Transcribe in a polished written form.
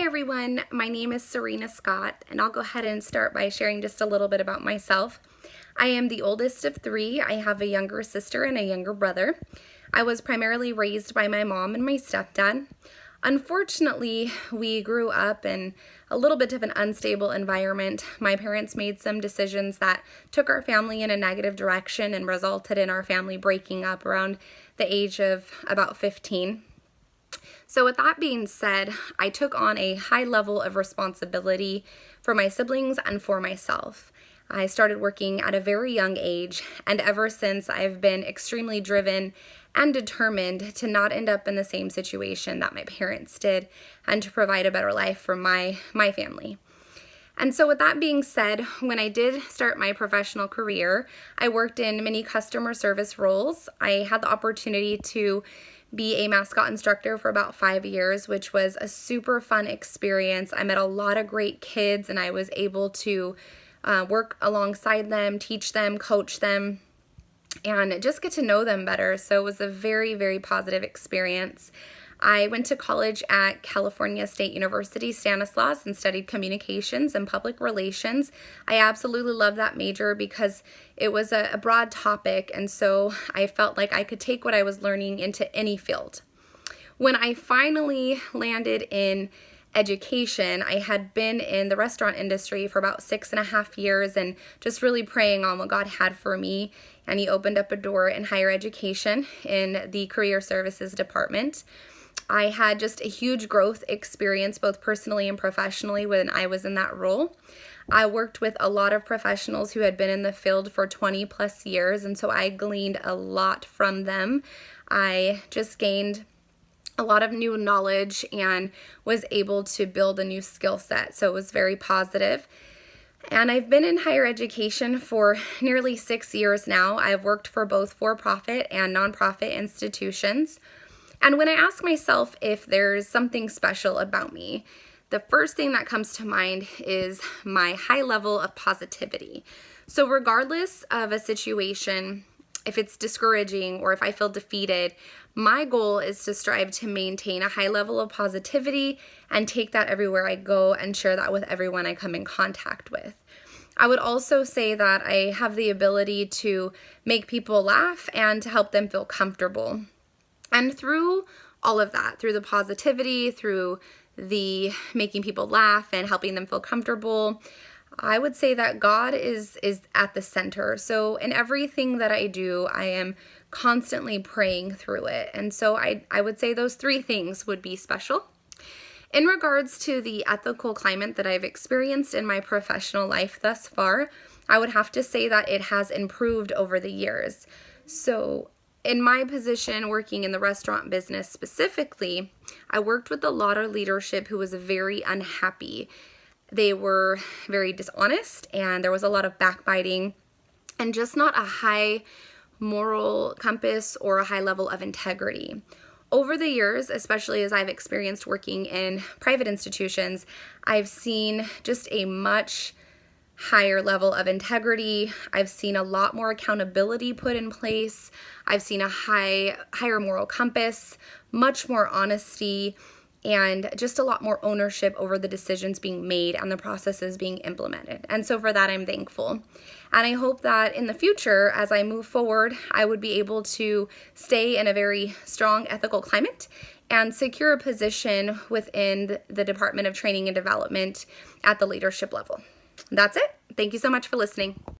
everyone, my name is Serena Scott, and I'll go ahead and start by sharing just a little bit about myself. I am the oldest of three. I have a younger sister and a younger brother. I was primarily raised by my mom and my stepdad. Unfortunately, we grew up in a little bit of an unstable environment. My parents made some decisions that took our family in a negative direction and resulted in our family breaking up around the age of about 15. So with that being said, I took on a high level of responsibility for my siblings and for myself. I started working at a very young age, and ever since I've been extremely driven and determined to not end up in the same situation that my parents did and to provide a better life for my family. And so with that being said, when I did start my professional career, I worked in many customer service roles. I had the opportunity to be a mascot instructor for about 5 years, which was a super fun experience. I met a lot of great kids, and I was able to work alongside them, teach them, coach them, and just get to know them better. So it was a very, very positive experience. I went to college at California State University, Stanislaus, and studied communications and public relations. I absolutely loved that major because it was a broad topic, and so I felt like I could take what I was learning into any field. When I finally landed in education, I had been in the restaurant industry for about 6.5 years and just really praying on what God had for me, and He opened up a door in higher education in the career services department. I had just a huge growth experience, both personally and professionally, when I was in that role. I worked with a lot of professionals who had been in the field for 20 plus years, and so I gleaned a lot from them. I just gained a lot of new knowledge and was able to build a new skill set, so it was very positive. And I've been in higher education for nearly 6 years now. I've worked for both for-profit and nonprofit institutions. And when I ask myself if there's something special about me, the first thing that comes to mind is my high level of positivity. So regardless of a situation, if it's discouraging or if I feel defeated, my goal is to strive to maintain a high level of positivity and take that everywhere I go and share that with everyone I come in contact with. I would also say that I have the ability to make people laugh and to help them feel comfortable. And through all of that, through the positivity, through the making people laugh and helping them feel comfortable, I would say that God is at the center. So in everything that I do, I am constantly praying through it. And so I would say those three things would be special. In regards to the ethical climate that I've experienced in my professional life thus far, I would have to say that it has improved over the years. So in my position working in the restaurant business specifically, I worked with a lot of leadership who was very unhappy. They were very dishonest, and there was a lot of backbiting and just not a high moral compass or a high level of integrity. Over the years, especially as I've experienced working in private institutions, I've seen just a much higher level of integrity. I've seen a lot more accountability put in place. I've seen a higher moral compass, much more honesty, and just a lot more ownership over the decisions being made and the processes being implemented. And so for that, I'm thankful. And I hope that in the future, as I move forward, I would be able to stay in a very strong ethical climate and secure a position within the Department of Training and Development at the leadership level. That's it. Thank you so much for listening.